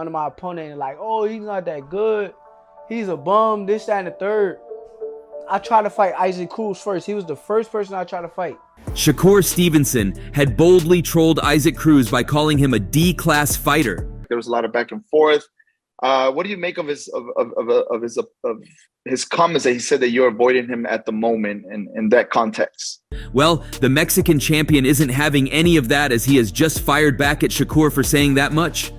under my opponent and like, oh, he's not that good. He's a bum, this, that, and the third. I tried to fight Isaac Cruz first. He was the first person I tried to fight. Shakur Stevenson had boldly trolled Isaac Cruz by calling him a D-class fighter. There was a lot of back and forth. What do you make of his comments that he said that you're avoiding him at the moment in that context? Well, the Mexican champion isn't having any of that, as he has just fired back at Shakur for saying that much.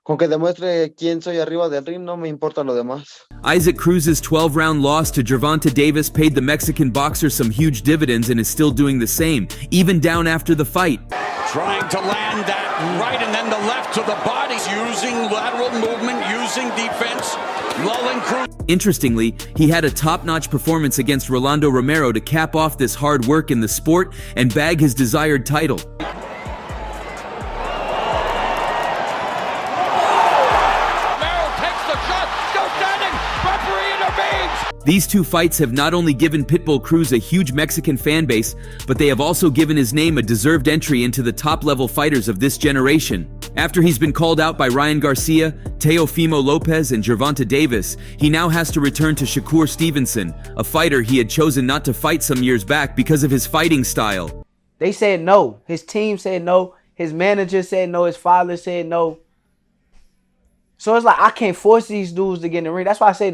Con que demuestre quién soy arriba del ring, no me importa lo demás. Isaac Cruz's 12-round loss to Gervonta Davis paid the Mexican boxer some huge dividends and is still doing the same, even down after the fight. Trying to land that right and then the left to the body, using lateral movement, using defense, lulling Cruz. Interestingly, he had a top-notch performance against Rolando Romero to cap off this hard work in the sport and bag his desired title. These two fights have not only given Pitbull Cruz a huge Mexican fan base, but they have also given his name a deserved entry into the top-level fighters of this generation. After he's been called out by Ryan Garcia, Teofimo Lopez, and Gervonta Davis, he now has to return to Shakur Stevenson, a fighter he had chosen not to fight some years back because of his fighting style. They said no. His team said no. His manager said no. His father said no. So it's like I can't force these dudes to get in the ring. That's why I say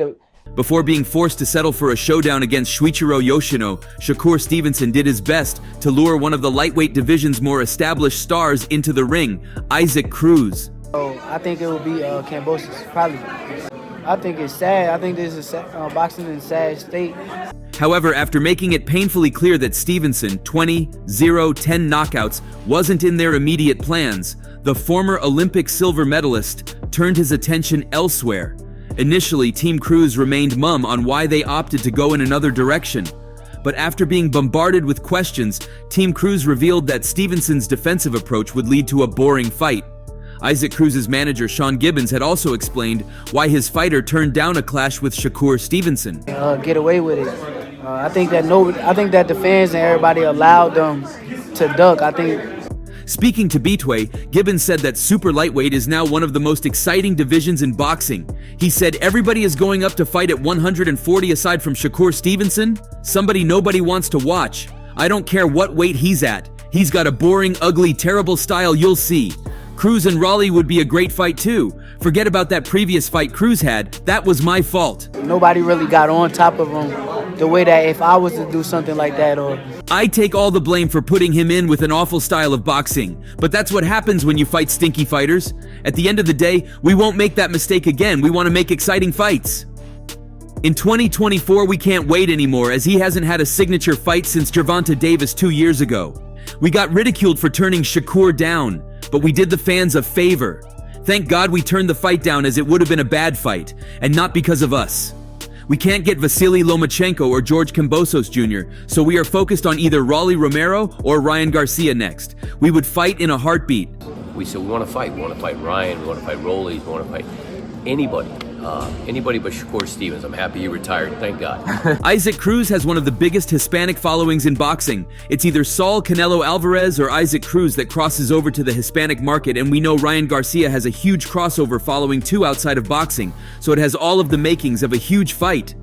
Before being forced to settle for a showdown against Shuichiro Yoshino, Shakur Stevenson did his best to lure one of the lightweight division's more established stars into the ring, Isaac Cruz. So I think it will be Cambosis, probably. I think it's sad. I think this is boxing in a sad state. However, after making it painfully clear that Stevenson, 20-0-10 knockouts, wasn't in their immediate plans, the former Olympic silver medalist turned his attention elsewhere. Initially, Team Cruz remained mum on why they opted to go in another direction. But after being bombarded with questions, Team Cruz revealed that Stevenson's defensive approach would lead to a boring fight. Isaac Cruz's manager, Sean Gibbons, had also explained why his fighter turned down a clash with Shakur Stevenson. Get away with it. I think that the fans and everybody allowed them to duck. Speaking to Betway, Gibbons said that super lightweight is now one of the most exciting divisions in boxing. He said everybody is going up to fight at 140 aside from Shakur Stevenson, somebody nobody wants to watch. I don't care what weight he's at. He's got a boring, ugly, terrible style you'll see. Cruz and Raleigh would be a great fight too. Forget about that previous fight Cruz had. That was my fault. Nobody really got on top of him the way that if I was to do something like that or... I take all the blame for putting him in with an awful style of boxing, but that's what happens when you fight stinky fighters. At the end of the day, we won't make that mistake again. We want to make exciting fights. In 2024, we can't wait anymore, as he hasn't had a signature fight since Gervonta Davis 2 years ago. We got ridiculed for turning Shakur down, but we did the fans a favor. Thank God we turned the fight down, as it would have been a bad fight, and not because of us. We can't get Vasily Lomachenko or George Kambosos Jr., so we are focused on either Raleigh Romero or Ryan Garcia next. We would fight in a heartbeat. We said we want to fight. We want to fight Ryan. We want to fight Rollies. We want to fight anybody. Anybody but Shakur Stevens. I'm happy he retired. Thank God. Isaac Cruz has one of the biggest Hispanic followings in boxing. It's either Saul Canelo Alvarez or Isaac Cruz that crosses over to the Hispanic market, and we know Ryan Garcia has a huge crossover following too outside of boxing, so it has all of the makings of a huge fight.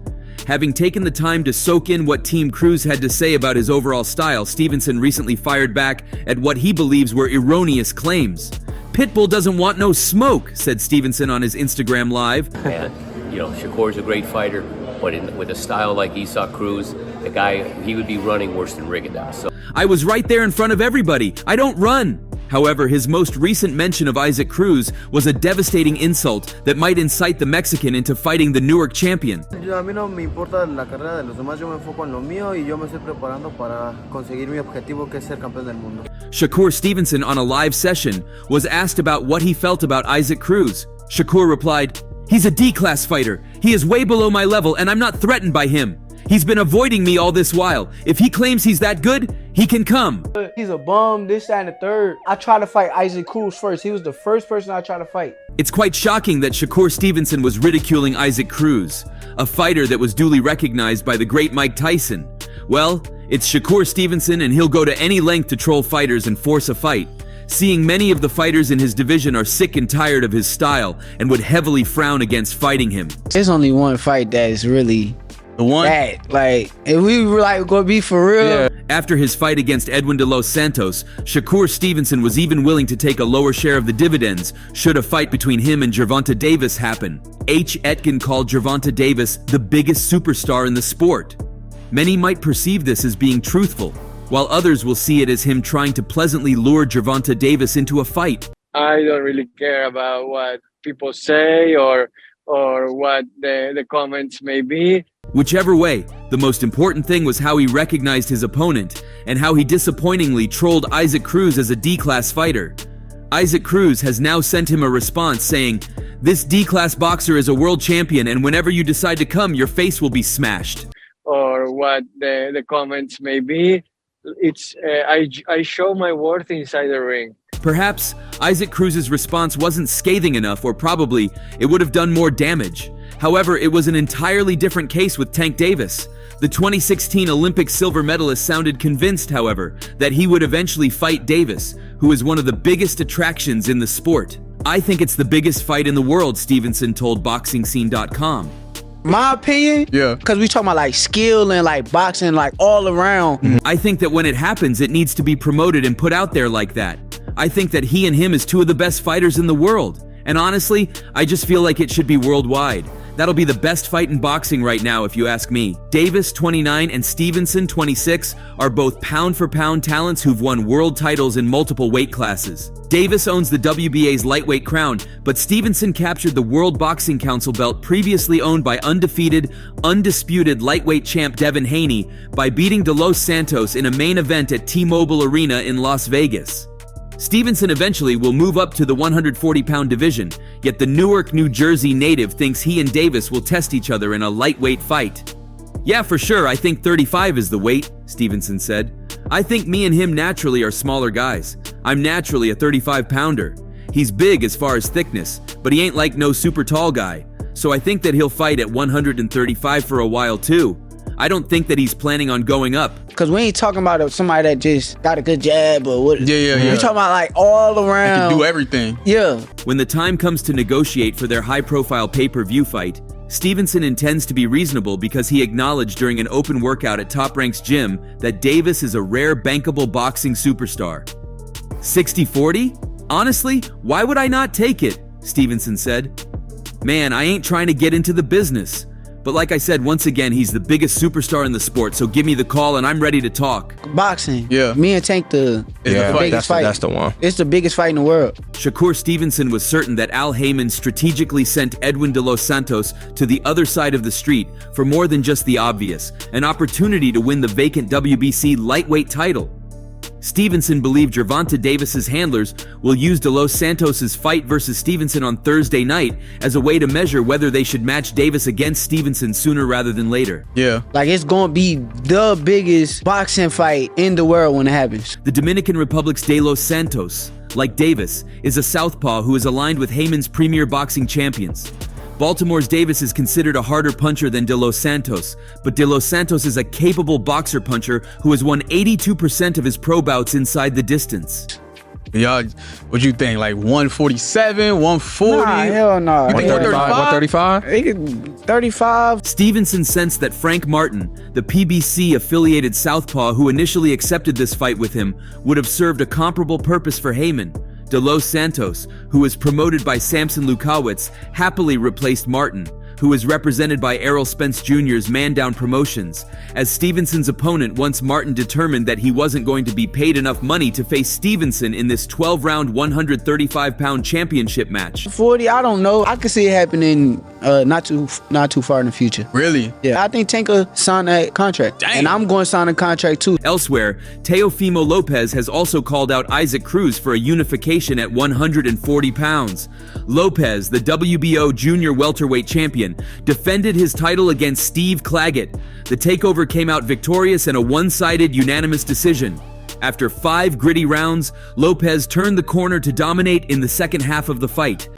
Having taken the time to soak in what Team Cruz had to say about his overall style, Stevenson recently fired back at what he believes were erroneous claims. Pitbull doesn't want no smoke, said Stevenson on his Instagram Live. And, Shakur's a great fighter, but with a style like Isaac Cruz, the guy, he would be running worse than Rigondeaux. So I was right there in front of everybody. I don't run. However, his most recent mention of Isaac Cruz was a devastating insult that might incite the Mexican into fighting the Newark champion. A mí no me importa la carrera de los demás, yo me enfoco en lo mío y yo me estoy preparando para conseguir mi objetivo, que es ser campeón del mundo. Shakur Stevenson, on a live session, was asked about what he felt about Isaac Cruz. Shakur replied, "He's a D-class fighter. He is way below my level and I'm not threatened by him. He's been avoiding me all this while. If he claims he's that good, he can come." He's a bum, this, that, and the third. I tried to fight Isaac Cruz first. He was the first person I tried to fight. It's quite shocking that Shakur Stevenson was ridiculing Isaac Cruz, a fighter that was duly recognized by the great Mike Tyson. Well, it's Shakur Stevenson, and he'll go to any length to troll fighters and force a fight. seeing many of the fighters in his division are sick and tired of his style and would heavily frown against fighting him. There's only one fight that is really The one? that. Like, if we were like gonna be for real. Yeah. After his fight against Edwin de los Santos, Shakur Stevenson was even willing to take a lower share of the dividends should a fight between him and Gervonta Davis happen. H. Etkin called Gervonta Davis the biggest superstar in the sport. Many might perceive this as being truthful, while others will see it as him trying to pleasantly lure Gervonta Davis into a fight. I don't really care about what people say or what the comments may be. Whichever way, the most important thing was how he recognized his opponent and how he disappointingly trolled Isaac Cruz as a D-class fighter. Isaac Cruz has now sent him a response saying, "This D-class boxer is a world champion, and whenever you decide to come, your face will be smashed." Or what the comments may be. It's I show my worth inside the ring. Perhaps Isaac Cruz's response wasn't scathing enough, or probably it would have done more damage. However, it was an entirely different case with Tank Davis. The 2016 Olympic silver medalist sounded convinced, however, that he would eventually fight Davis, who is one of the biggest attractions in the sport. "I think it's the biggest fight in the world," Stevenson told BoxingScene.com. My opinion, Yeah. because we talking about like skill and like boxing, like all around. I think that when it happens, it needs to be promoted and put out there like that. I think that he and him is two of the best fighters in the world. And honestly, I just feel like it should be worldwide. That'll be the best fight in boxing right now, if you ask me. Davis, 29, and Stevenson, 26, are both pound-for-pound talents who've won world titles in multiple weight classes. Davis owns the WBA's lightweight crown, but Stevenson captured the World Boxing Council belt previously owned by undefeated, undisputed lightweight champ Devin Haney by beating De Los Santos in a main event at T-Mobile Arena in Las Vegas. Stevenson eventually will move up to the 140-pound division, yet the Newark, New Jersey native thinks he and Davis will test each other in a lightweight fight. "Yeah, for sure, I think 35 is the weight," Stevenson said. "I think me and him naturally are smaller guys. I'm naturally a 35-pounder. He's big as far as thickness, but he ain't like no super tall guy. So I think that he'll fight at 135 for a while too. I don't think that he's planning on going up." Because we ain't talking about somebody that just got a good jab or what. Yeah. We talking about like all I around. can do everything. Yeah. When the time comes to negotiate for their high-profile pay-per-view fight, Stevenson intends to be reasonable because he acknowledged during an open workout at Top Rank's gym that Davis is a rare bankable boxing superstar. 60-40? Honestly, why would I not take it? Stevenson said. "Man, I ain't trying to get into the business. But like I said, once again, he's the biggest superstar in the sport, so give me the call and I'm ready to talk." Boxing. Yeah. Me and Tank the biggest fight. That's the one. It's the biggest fight in the world. Shakur Stevenson was certain that Al Haymon strategically sent Edwin de los Santos to the other side of the street for more than just the obvious, an opportunity to win the vacant WBC lightweight title. Stevenson believed Gervonta Davis's handlers will use De Los Santos's fight versus Stevenson on Thursday night as a way to measure whether they should match Davis against Stevenson sooner rather than later. Yeah. Like, it's gonna be the biggest boxing fight in the world when it happens. The Dominican Republic's De Los Santos, like Davis, is a southpaw who is aligned with Haymon's premier boxing champions. Baltimore's Davis is considered a harder puncher than De Los Santos, but De Los Santos is a capable boxer puncher who has won 82% of his pro bouts inside the distance. Y'all, what you think? Like 147, 140? Nah, hell no. You think 135? 35? Stevenson sensed that Frank Martin, the PBC-affiliated southpaw who initially accepted this fight with him, would have served a comparable purpose for Haymon. De Los Santos, who was promoted by Samson Lukowicz, happily replaced Martin, who is represented by Errol Spence Jr.'s Man Down Promotions, as Stevenson's opponent once Martin determined that he wasn't going to be paid enough money to face Stevenson in this 12-round 135-pound championship match. 40, I don't know. I could see it happening not too far in the future. Really? Yeah, I think Tank will sign that contract. Dang. And I'm going to sign a contract too. Elsewhere, Teofimo Lopez has also called out Isaac Cruz for a unification at 140 pounds. Lopez, the WBO junior welterweight champion, defended his title against Steve Claggett. The takeover came out victorious in a one-sided unanimous decision. After 5 gritty rounds, Lopez turned the corner to dominate in the second half of the fight.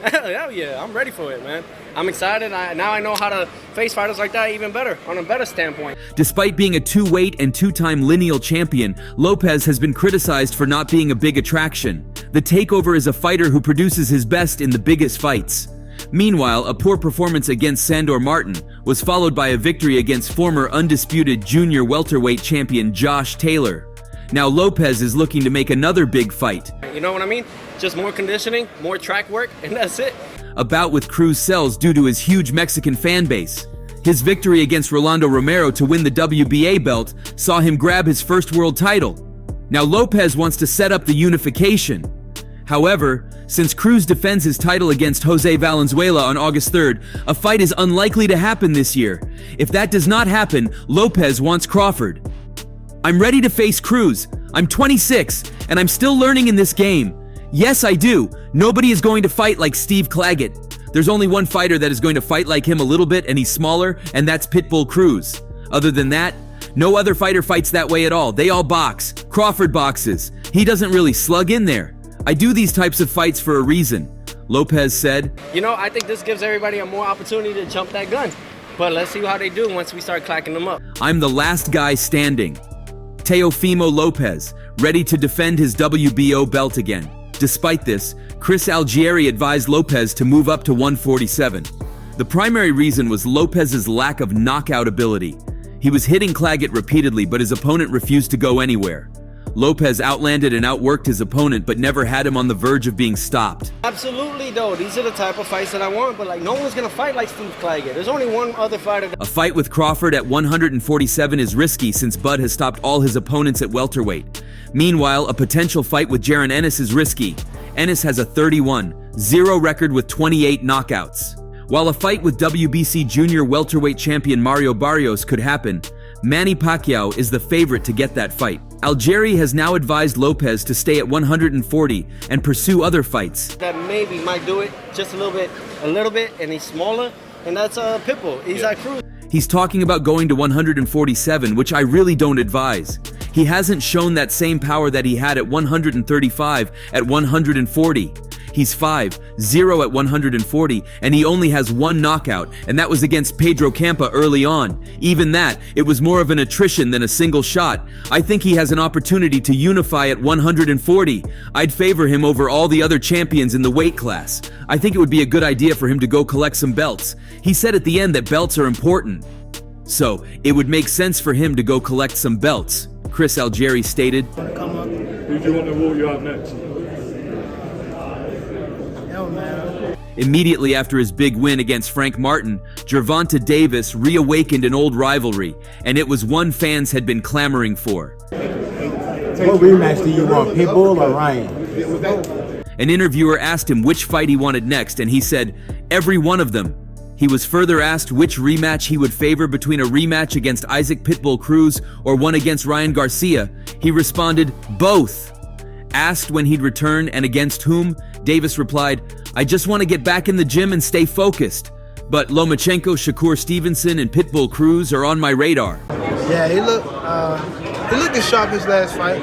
Hell yeah, I'm ready for it, man. I'm excited. Now I know how to face fighters like that even better, on a better standpoint. Despite being a two-weight and two-time lineal champion, Lopez has been criticized for not being a big attraction. The Takeover is a fighter who produces his best in the biggest fights. Meanwhile, a poor performance against Sandor Martin was followed by a victory against former undisputed junior welterweight champion Josh Taylor. Now Lopez is looking to make another big fight. You know what I mean? Just more conditioning, more track work, and that's it. A bout with Cruz sells due to his huge Mexican fan base. His victory against Rolando Romero to win the WBA belt saw him grab his first world title. Now Lopez wants to set up the unification. However, since Cruz defends his title against Jose Valenzuela on August 3rd, a fight is unlikely to happen this year. If that does not happen, Lopez wants Crawford. I'm ready to face Cruz. I'm 26, and I'm still learning in this game. Yes, I do. Nobody is going to fight like Steve Claggett. There's only one fighter that is going to fight like him a little bit, and he's smaller, and that's Pitbull Cruz. Other than that, no other fighter fights that way at all. They all box. Crawford boxes. He doesn't really slug in there. I do these types of fights for a reason, Lopez said. You know, I think this gives everybody a more opportunity to jump that gun. But let's see how they do once we start clacking them up. I'm the last guy standing. Teofimo Lopez, ready to defend his WBO belt again. Despite this, Chris Algieri advised Lopez to move up to 147. The primary reason was Lopez's lack of knockout ability. He was hitting Claggett repeatedly, but his opponent refused to go anywhere. Lopez outlanded and outworked his opponent, but never had him on the verge of being stopped. Absolutely, though. These are the type of fights that I want, but no one's gonna fight like Steve Claggett. There's only one other fighter. A fight with Crawford at 147 is risky since Bud has stopped all his opponents at welterweight. Meanwhile, a potential fight with Jaron Ennis is risky. Ennis has a 31-0 record with 28 knockouts. While a fight with WBC junior welterweight champion Mario Barrios could happen, Manny Pacquiao is the favorite to get that fight. Algieri has now advised Lopez to stay at 140 and pursue other fights. That maybe might do it just a little bit, and he's smaller, and that's Pitbull, Isaac Cruz. He's talking about going to 147, which I really don't advise. He hasn't shown that same power that he had at 135 at 140. He's 5-0 at 140, and he only has one knockout, and that was against Pedro Campa early on. Even that, it was more of an attrition than a single shot. I think he has an opportunity to unify at 140. I'd favor him over all the other champions in the weight class. I think it would be a good idea for him to go collect some belts. He said at the end that belts are important. So, it would make sense for him to go collect some belts, Chris Algieri stated. Who do you want to walk you out next? Immediately after his big win against Frank Martin, Gervonta Davis reawakened an old rivalry, and it was one fans had been clamoring for. What rematch do you want, Pitbull or Ryan? An interviewer asked him which fight he wanted next, and he said, every one of them. He was further asked which rematch he would favor between a rematch against Isaac Pitbull Cruz or one against Ryan Garcia. He responded, both. Asked when he'd return and against whom, Davis replied, I just want to get back in the gym and stay focused. But Lomachenko, Shakur, Stevenson, and Pitbull Cruz are on my radar. Yeah, he looked as sharp as last fight.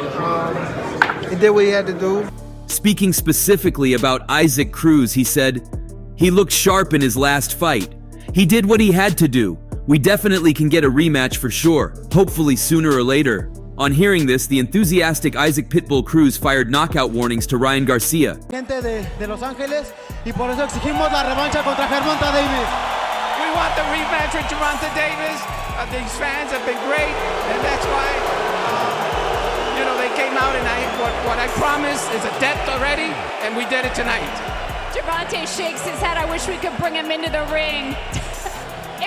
He did what he had to do. Speaking specifically about Isaac Cruz, he said, he looked sharp in his last fight. He did what he had to do. We definitely can get a rematch for sure, hopefully sooner or later. On hearing this, the enthusiastic Isaac Pitbull Cruz fired knockout warnings to Ryan Garcia. Gente de Los Ángeles, y por eso exigimos la revancha contra Gervonta Davis. We want the rematch with Gervonta Davis. These fans have been great, and that's why, they came out, and what I promised is a depth already, and we did it tonight. Gervonta shakes his head. I wish we could bring him into the ring.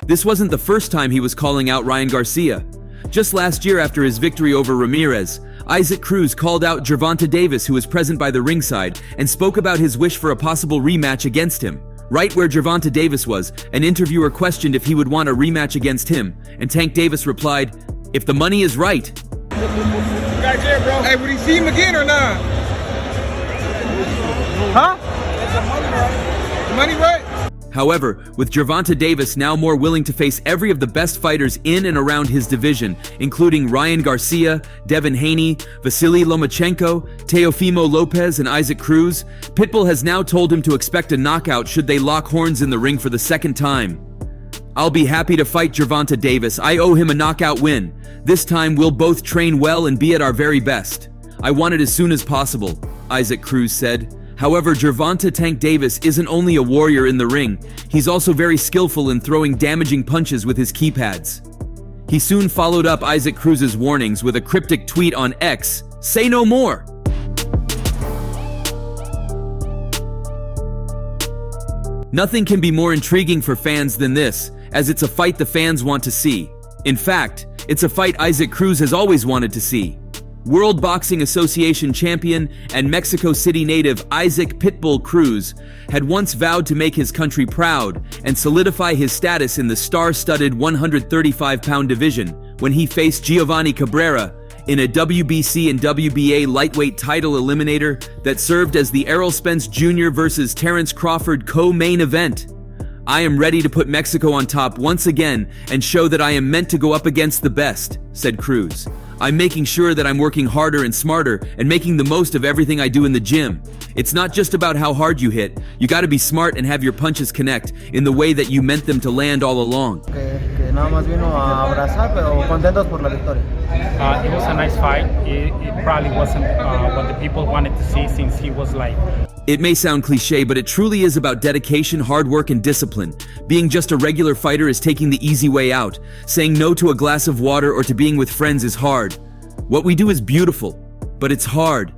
This wasn't the first time he was calling out Ryan Garcia. Just last year after his victory over Ramirez, Isaac Cruz called out Gervonta Davis, who was present by the ringside, and spoke about his wish for a possible rematch against him. Right where Gervonta Davis was, an interviewer questioned if he would want a rematch against him, and Tank Davis replied, if the money is right. Right there, bro. Hey, would he see him again or not? Huh? That's the money right. The money right? However, with Gervonta Davis now more willing to face every of the best fighters in and around his division, including Ryan Garcia, Devin Haney, Vasily Lomachenko, Teofimo Lopez, and Isaac Cruz, Pitbull has now told him to expect a knockout should they lock horns in the ring for the second time. "I'll be happy to fight Gervonta Davis. I owe him a knockout win. This time we'll both train well and be at our very best. I want it as soon as possible," Isaac Cruz said. However, Gervonta Tank Davis isn't only a warrior in the ring, he's also very skillful in throwing damaging punches with his keypads. He soon followed up Isaac Cruz's warnings with a cryptic tweet on X, "Say no more." Nothing can be more intriguing for fans than this, as it's a fight the fans want to see. In fact, it's a fight Isaac Cruz has always wanted to see. World Boxing Association champion and Mexico City native Isaac Pitbull Cruz had once vowed to make his country proud and solidify his status in the star-studded 135-pound division when he faced Giovanni Cabrera in a WBC and WBA lightweight title eliminator that served as the Errol Spence Jr. versus Terrence Crawford co-main event. "I am ready to put Mexico on top once again and show that I am meant to go up against the best," said Cruz. "I'm making sure that I'm working harder and smarter and making the most of everything I do in the gym. It's not just about how hard you hit. You got to be smart and have your punches connect in the way that you meant them to land all along." Que nada más vino a abrazar, pero contentos por la victoria. It was a nice fight. It probably wasn't what the people wanted to see since he was like... It may sound cliche, but it truly is about dedication, hard work, and discipline. Being just a regular fighter is taking the easy way out. Saying no to a glass of water or to being with friends is hard. What we do is beautiful, but it's hard.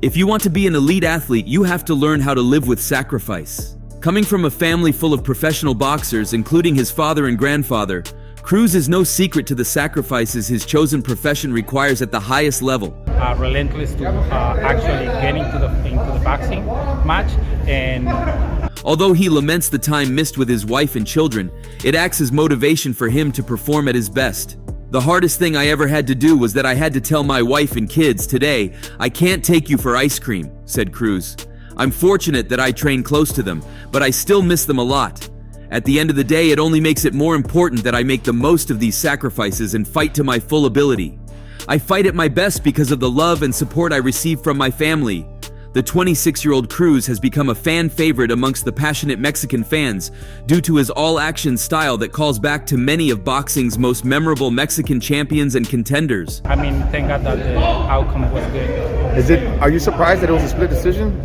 If you want to be an elite athlete, you have to learn how to live with sacrifice. Coming from a family full of professional boxers, including his father and grandfather, Cruz is no secret to the sacrifices his chosen profession requires at the highest level. Relentless to actually getting into the boxing match. And although he laments the time missed with his wife and children, it acts as motivation for him to perform at his best. "The hardest thing I ever had to do was that I had to tell my wife and kids today, I can't take you for ice cream," said Cruz. "I'm fortunate that I train close to them, but I still miss them a lot. At the end of the day, it only makes it more important that I make the most of these sacrifices and fight to my full ability. I fight at my best because of the love and support I receive from my family." The 26-year-old Cruz has become a fan favorite amongst the passionate Mexican fans due to his all-action style that calls back to many of boxing's most memorable Mexican champions and contenders. I mean, thank God that the outcome was good. Are you surprised that it was a split decision?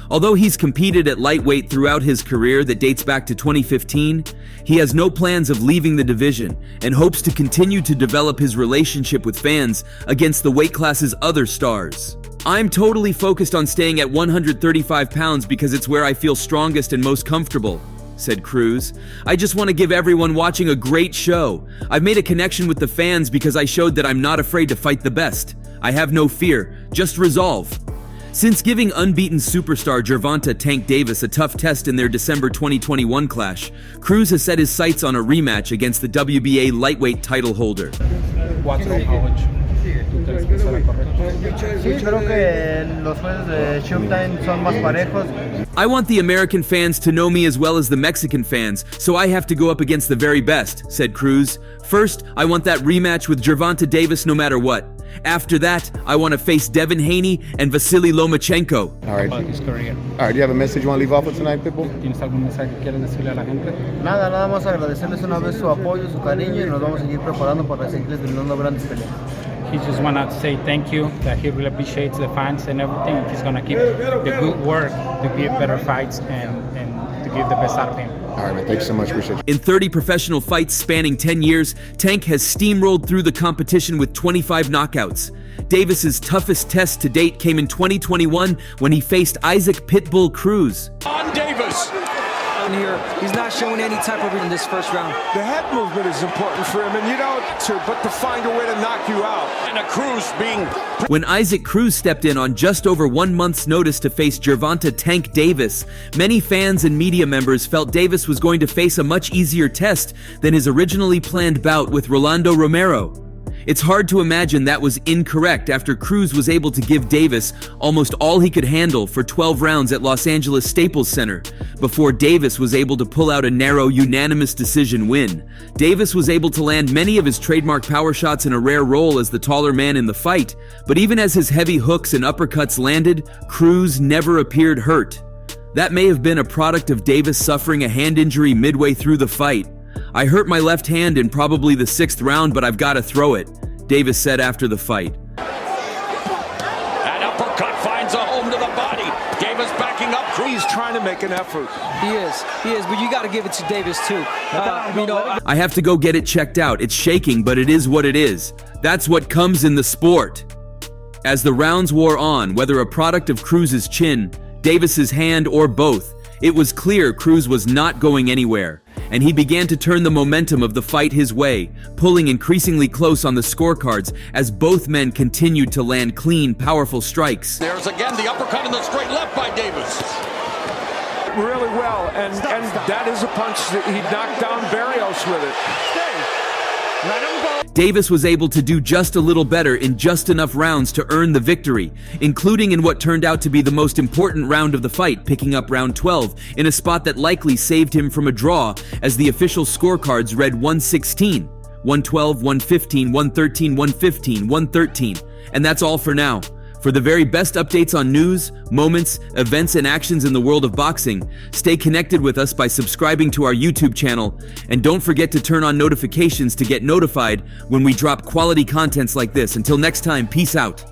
Although he's competed at lightweight throughout his career that dates back to 2015, he has no plans of leaving the division and hopes to continue to develop his relationship with fans against the weight class's other stars. "I'm totally focused on staying at 135 pounds because it's where I feel strongest and most comfortable," said Cruz. "I just want to give everyone watching a great show. I've made a connection with the fans because I showed that I'm not afraid to fight the best. I have no fear, just resolve." Since giving unbeaten superstar Gervonta Tank Davis a tough test in their December 2021 clash, Cruz has set his sights on a rematch against the WBA lightweight title holder. "I want the American fans to know me as well as the Mexican fans, so I have to go up against the very best," said Cruz. "First, I want that rematch with Gervonta Davis no matter what. After that, I want to face Devin Haney and Vasily Lomachenko." All right. All right, do you have a message you want to leave off with tonight, Pitbull? ¿Tienes algún mensaje que quieres decirle a la gente? Nada más agradecerles una vez su apoyo, su cariño y nos vamos a seguir preparando para seguirles brindando grandes peleas. He just want to say thank you, that he really appreciates the fans and everything. He's going to keep the good work to give better fights and to give the best out of him. All right, man. Thanks so much. Appreciate it. In 30 professional fights spanning 10 years, Tank has steamrolled through the competition with 25 knockouts. Davis's toughest test to date came in 2021 when he faced Isaac Pitbull Cruz. On Davis. Here, he's not showing any type of in this first round. The head movement is important for him, and but to find a way to knock you out. And a Cruz being... When Isaac Cruz stepped in on just over 1 month's notice to face Gervonta Tank Davis, many fans and media members felt Davis was going to face a much easier test than his originally planned bout with Rolando Romero. It's hard to imagine that was incorrect after Cruz was able to give Davis almost all he could handle for 12 rounds at Los Angeles Staples Center, before Davis was able to pull out a narrow, unanimous decision win. Davis was able to land many of his trademark power shots in a rare role as the taller man in the fight, but even as his heavy hooks and uppercuts landed, Cruz never appeared hurt. That may have been a product of Davis suffering a hand injury midway through the fight. "I hurt my left hand in probably the 6th round, but I've got to throw it," Davis said after the fight. That uppercut finds a home to the body. Davis backing up. He's trying to make an effort. He is, but you got to give it to Davis too. I have to go get it checked out. It's shaking, but it is what it is. That's what comes in the sport. As the rounds wore on, whether a product of Cruz's chin, Davis's hand, or both, it was clear Cruz was not going anywhere, and he began to turn the momentum of the fight his way, pulling increasingly close on the scorecards as both men continued to land clean, powerful strikes. There's again the uppercut in the straight left by Davis. Really well, and that is a punch that he knocked down Barrios with it. Let him go. Davis was able to do just a little better in just enough rounds to earn the victory, including in what turned out to be the most important round of the fight, picking up round 12 in a spot that likely saved him from a draw, as the official scorecards read 116, 112, 115, 113, 115, 113. And that's all for now. For the very best updates on news, moments, events, and actions in the world of boxing, stay connected with us by subscribing to our YouTube channel, and don't forget to turn on notifications to get notified when we drop quality contents like this. Until next time, peace out.